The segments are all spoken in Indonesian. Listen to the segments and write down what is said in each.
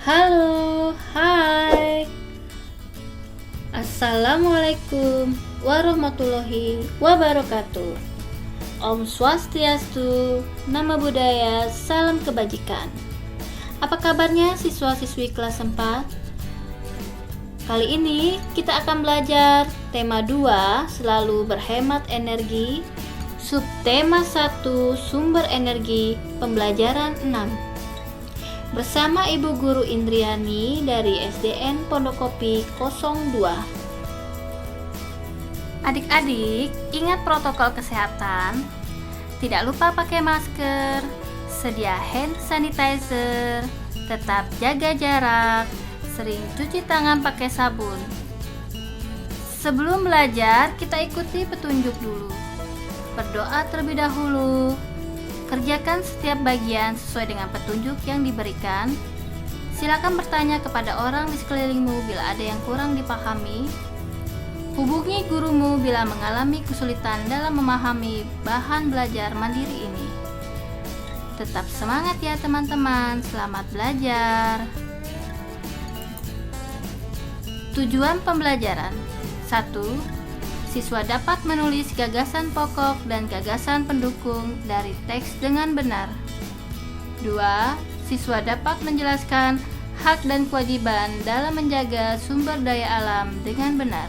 Halo, hai. Assalamualaikum warahmatullahi wabarakatuh. Om Swastiastu, Namo Buddhaya, salam kebajikan. Apa kabarnya siswa-siswi kelas 4? Kali ini kita akan belajar tema 2, selalu berhemat energi, subtema 1, sumber energi, pembelajaran 6. Bersama Ibu Guru Indriani dari SDN Pondokopi 02. Adik-adik, ingat protokol kesehatan. Tidak lupa pakai masker, sedia hand sanitizer, tetap jaga jarak, sering cuci tangan pakai sabun. Sebelum belajar, kita ikuti petunjuk dulu. Berdoa terlebih dahulu. Kerjakan setiap bagian sesuai dengan petunjuk yang diberikan. Silakan bertanya kepada orang di sekelilingmu bila ada yang kurang dipahami. Hubungi gurumu bila mengalami kesulitan dalam memahami bahan belajar mandiri ini. Tetap semangat ya teman-teman, selamat belajar. Tujuan pembelajaran: 1. Siswa dapat menulis gagasan pokok dan gagasan pendukung dari teks dengan benar. 2. Siswa dapat menjelaskan hak dan kewajiban dalam menjaga sumber daya alam dengan benar.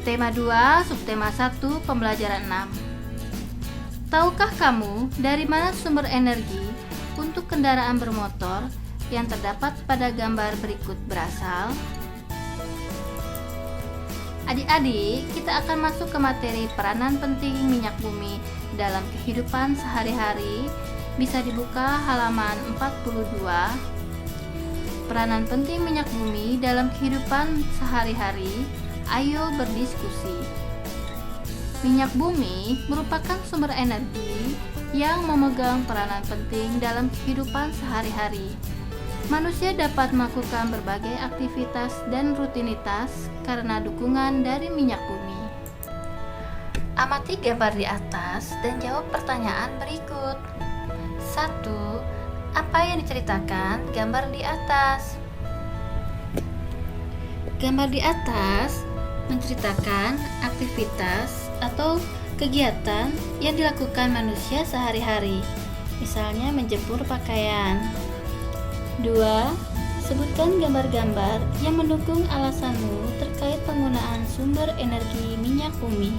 Tema 2, subtema 1, pembelajaran 6. Tahukah kamu dari mana sumber energi untuk kendaraan bermotor yang terdapat pada gambar berikut berasal? Adik-adik, kita akan masuk ke materi peranan penting minyak bumi dalam kehidupan sehari-hari. Bisa dibuka halaman 42. Peranan penting minyak bumi dalam kehidupan sehari-hari. Ayo berdiskusi. Minyak bumi merupakan sumber energi yang memegang peranan penting dalam kehidupan sehari-hari. Manusia dapat melakukan berbagai aktivitas dan rutinitas karena dukungan dari minyak bumi. Amati gambar di atas dan jawab pertanyaan berikut. 1. Apa yang diceritakan gambar di atas? Gambar di atas menceritakan aktivitas atau kegiatan yang dilakukan manusia sehari-hari. Misalnya menjemur pakaian. 2. Sebutkan gambar-gambar yang mendukung alasanmu terkait penggunaan sumber energi minyak bumi.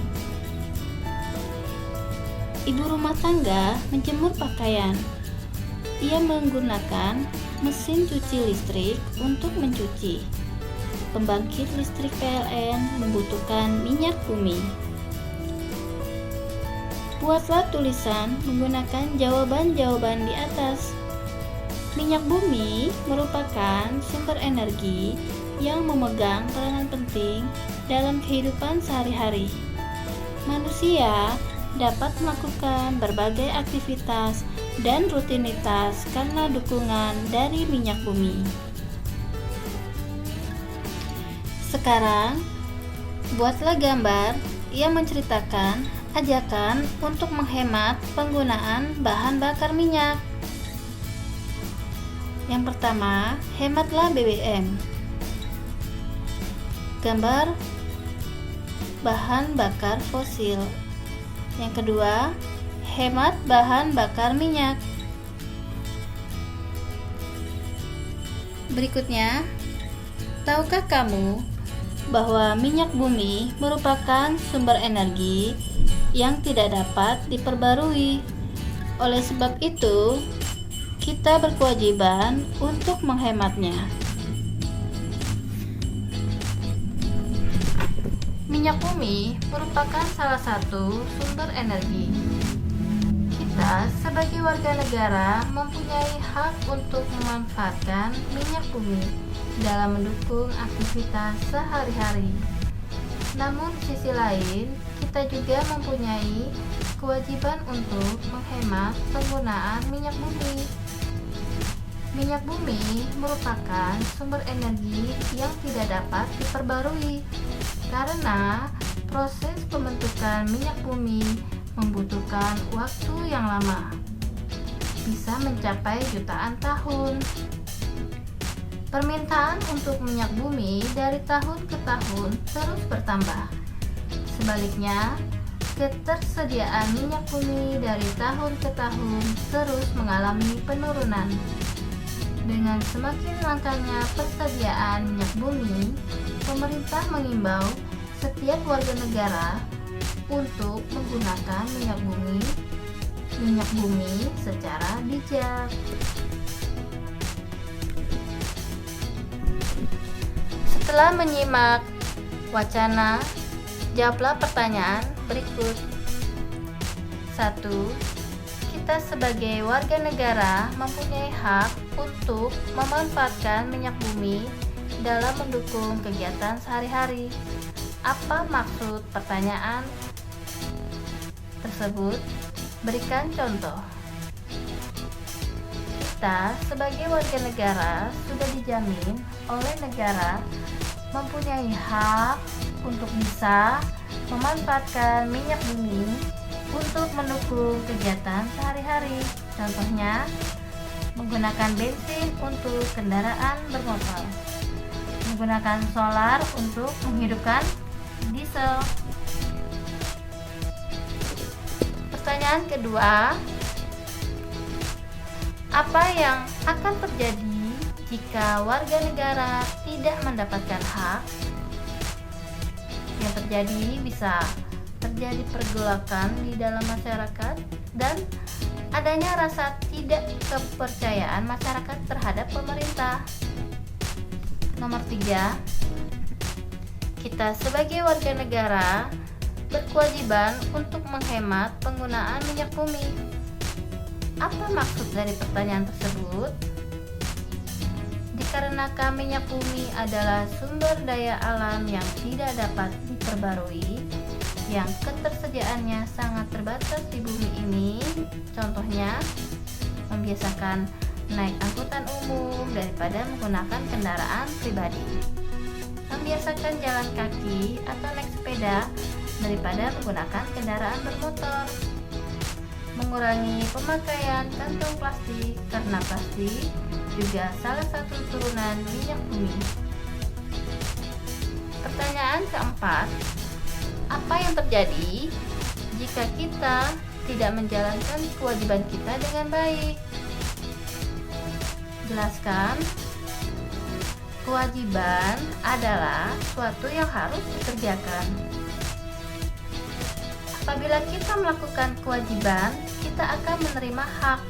Ibu rumah tangga menjemur pakaian. Ia menggunakan mesin cuci listrik untuk mencuci. Pembangkit listrik PLN membutuhkan minyak bumi. Buatlah tulisan menggunakan jawaban-jawaban di atas. Minyak bumi merupakan sumber energi yang memegang peranan penting dalam kehidupan sehari-hari. Manusia dapat melakukan berbagai aktivitas dan rutinitas karena dukungan dari minyak bumi. Sekarang, buatlah gambar yang menceritakan ajakan untuk menghemat penggunaan bahan bakar minyak. Yang pertama, hematlah BBM. Gambar bahan bakar fosil. Yang kedua, hemat bahan bakar minyak. Berikutnya, tahukah kamu bahwa minyak bumi merupakan sumber energi yang tidak dapat diperbarui? Oleh sebab itu, kita berkewajiban untuk menghematnya. Minyak bumi merupakan salah satu sumber energi. Kita sebagai warga negara mempunyai hak untuk memanfaatkan minyak bumi dalam mendukung aktivitas sehari-hari. Namun di sisi lain, kita juga mempunyai kewajiban untuk menghemat penggunaan minyak bumi. Minyak bumi merupakan sumber energi yang tidak dapat diperbarui karena proses pembentukan minyak bumi membutuhkan waktu yang lama. bisa mencapai jutaan tahun. Permintaan untuk minyak bumi dari tahun ke tahun terus bertambah. Sebaliknya, ketersediaan minyak bumi dari tahun ke tahun terus mengalami penurunan. Dengan semakin langkanya persediaan minyak bumi, pemerintah mengimbau setiap warga negara untuk menggunakan minyak bumi secara bijak. Setelah menyimak wacana, jawablah pertanyaan berikut. 1. Kita sebagai warga negara mempunyai hak untuk memanfaatkan minyak bumi dalam mendukung kegiatan sehari-hari. Apa maksud pertanyaan tersebut? Berikan contoh. Kita sebagai warga negara sudah dijamin oleh negara mempunyai hak untuk bisa memanfaatkan minyak bumi untuk mendukung kegiatan sehari-hari. Contohnya, menggunakan bensin untuk kendaraan bermotor, menggunakan solar untuk menghidupkan diesel. Pertanyaan kedua, apa yang akan terjadi jika warga negara tidak mendapatkan hak? Yang terjadi bisa terjadi pergolakan di dalam masyarakat dan adanya rasa tidak kepercayaan masyarakat terhadap pemerintah. Nomor 3, kita sebagai warga negara berkewajiban untuk menghemat penggunaan minyak bumi. Apa maksud dari pertanyaan tersebut? Dikarenakan minyak bumi adalah sumber daya alam yang tidak dapat diperbarui, yang ketersediaannya sangat terbatas di bumi ini. Contohnya, membiasakan naik angkutan umum daripada menggunakan kendaraan pribadi, membiasakan jalan kaki atau naik sepeda daripada menggunakan kendaraan bermotor, mengurangi pemakaian kantong plastik karena plastik juga salah satu turunan minyak bumi. Pertanyaan keempat, apa yang terjadi jika kita tidak menjalankan kewajiban kita dengan baik? Jelaskan. Kewajiban adalah suatu yang harus dikerjakan. Apabila kita melakukan kewajiban, kita akan menerima hak.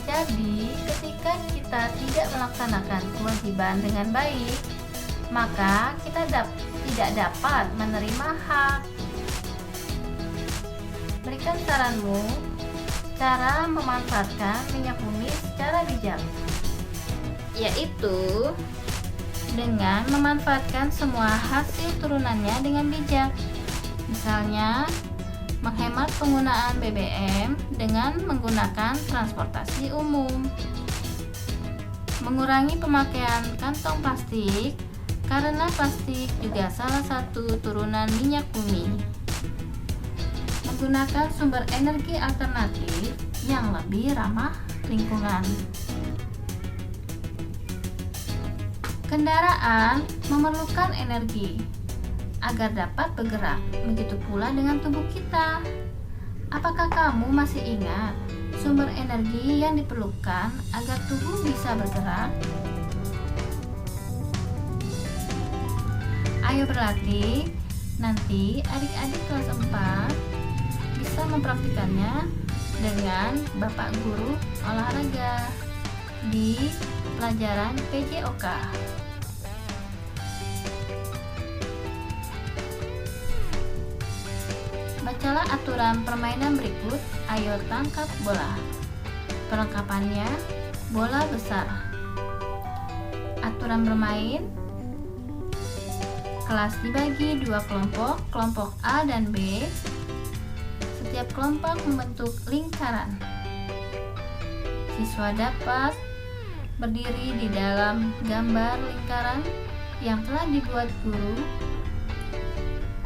Jadi, ketika kita tidak melaksanakan kewajiban dengan baik, maka kita tidak dapat menerima hak. Berikan saranmu cara memanfaatkan minyak bumi secara bijak, yaitu dengan memanfaatkan semua hasil turunannya dengan bijak. Misalnya, menghemat penggunaan BBM dengan menggunakan transportasi umum, mengurangi pemakaian kantong plastik karena plastik juga salah satu turunan minyak bumi, menggunakan sumber energi alternatif yang lebih ramah lingkungan. Kendaraan memerlukan energi agar dapat bergerak, begitu pula dengan tubuh kita. Apakah kamu masih ingat sumber energi yang diperlukan agar tubuh bisa bergerak? Ayo berlatih, nanti adik-adik kelas 4 bisa mempraktikannya dengan Bapak Guru Olahraga di pelajaran PJOK. Bacalah aturan permainan berikut. Ayo tangkap bola. Perlengkapannya, bola besar. Aturan bermain. Kelas dibagi 2 kelompok, kelompok A dan B. Setiap kelompok membentuk lingkaran. Siswa dapat berdiri di dalam gambar lingkaran yang telah dibuat guru.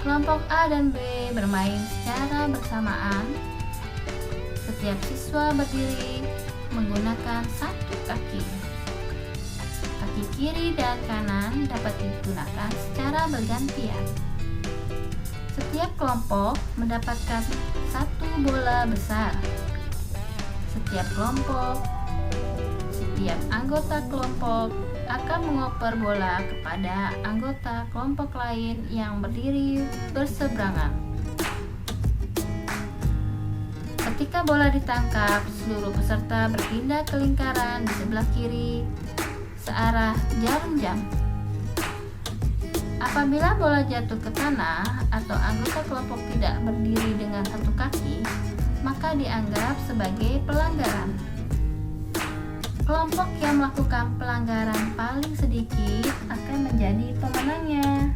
Kelompok A dan B bermain secara bersamaan. Setiap siswa berdiri menggunakan satu kaki. Kaki kiri dan kanan dapat digunakan secara bergantian. Setiap kelompok mendapatkan satu bola besar. Setiap anggota kelompok akan mengoper bola kepada anggota kelompok lain yang berdiri berseberangan. Ketika bola ditangkap, seluruh peserta berpindah ke lingkaran di sebelah kiri searah jarum jam. Apabila bola jatuh ke tanah atau anggota kelompok tidak berdiri dengan satu kaki, maka dianggap sebagai pelanggaran. Kelompok yang melakukan pelanggaran paling sedikit akan menjadi pemenangnya.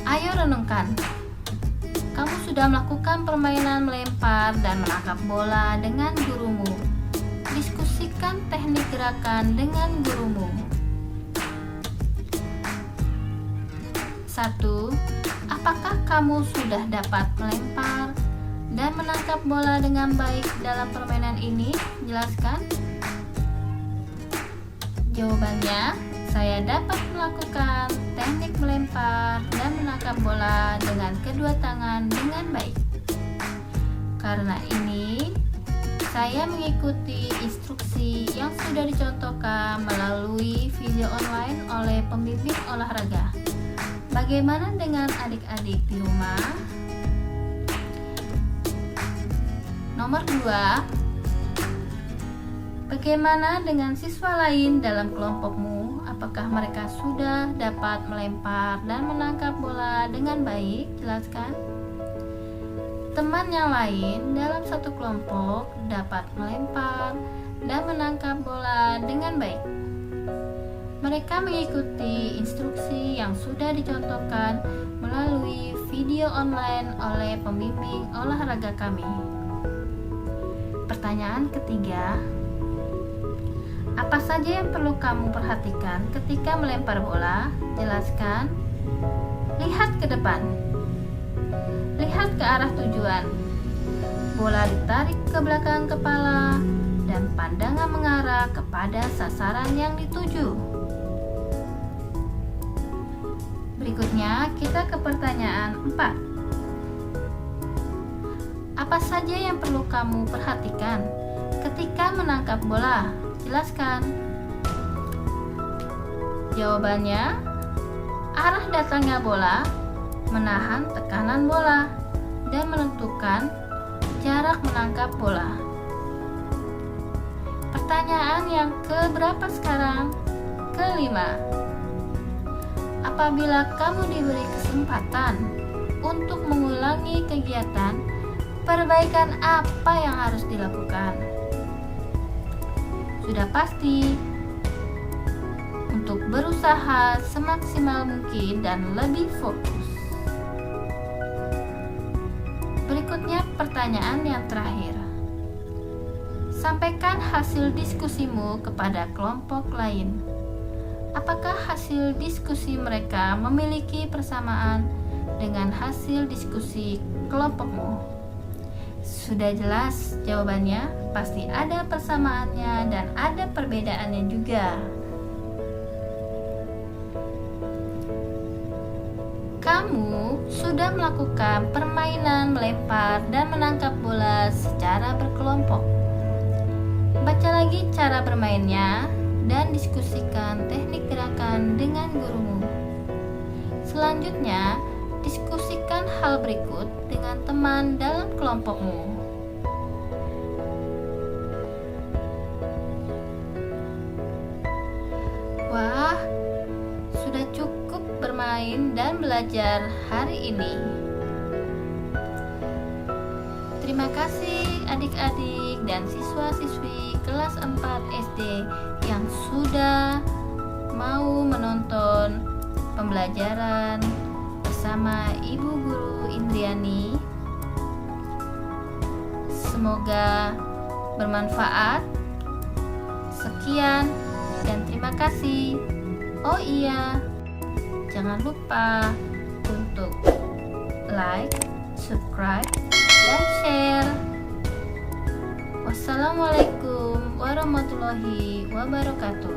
Ayo renungkan. Kamu sudah melakukan permainan melempar dan menangkap bola dengan gurumu. Diskusikan teknik gerakan dengan gurumu. 1. Apakah kamu sudah dapat melempar dan menangkap bola dengan baik dalam permainan ini? Jelaskan. Jawabannya, saya dapat melakukan teknik melempar dan menangkap bola dengan kedua tangan dengan baik. Karena ini, saya mengikuti instruksi yang sudah dicontohkan melalui video online oleh pembimbing olahraga. Bagaimana dengan adik-adik di rumah? Nomor 2. Bagaimana dengan siswa lain dalam kelompokmu? Apakah mereka sudah dapat melempar dan menangkap bola dengan baik? Jelaskan. Teman yang lain dalam satu kelompok dapat melempar dan menangkap bola dengan baik. Mereka mengikuti instruksi yang sudah dicontohkan melalui video online oleh pembimbing olahraga kami. Pertanyaan ketiga, apa saja yang perlu kamu perhatikan ketika melempar bola? Jelaskan. Lihat ke depan. Lihat ke arah tujuan. Bola ditarik ke belakang kepala dan pandangan mengarah kepada sasaran yang dituju. Berikutnya kita ke pertanyaan 4. Apa saja yang perlu kamu perhatikan ketika menangkap bola? Jelaskan. Jawabannya, arah datangnya bola, menahan tekanan bola, dan menentukan jarak menangkap bola. Pertanyaan yang keberapa sekarang? Kelima. Apabila kamu diberi kesempatan untuk mengulangi kegiatan, perbaikan apa yang harus dilakukan? Sudah pasti untuk berusaha semaksimal mungkin dan lebih fokus. Berikutnya pertanyaan yang terakhir. Sampaikan hasil diskusimu kepada kelompok lain. Apakah hasil diskusi mereka memiliki persamaan dengan hasil diskusi kelompokmu? Sudah jelas jawabannya, pasti ada persamaannya dan ada perbedaannya juga. Kamu sudah melakukan permainan melempar dan menangkap bola secara berkelompok. Baca lagi cara bermainnya dan diskusikan teknik gerakan dengan gurumu. Selanjutnya, diskusikan hal berikut dengan teman dalam kelompokmu. Wah, sudah cukup bermain dan belajar hari ini. Terima kasih adik-adik dan siswa-siswi kelas 4 SD yang sudah mau menonton pembelajaran bersama Ibu Guru Indriani. Semoga bermanfaat. Sekian dan terima kasih. Oh iya, jangan lupa untuk like, subscribe, dan share. Wassalamualaikum warahmatullahi wabarakatuh.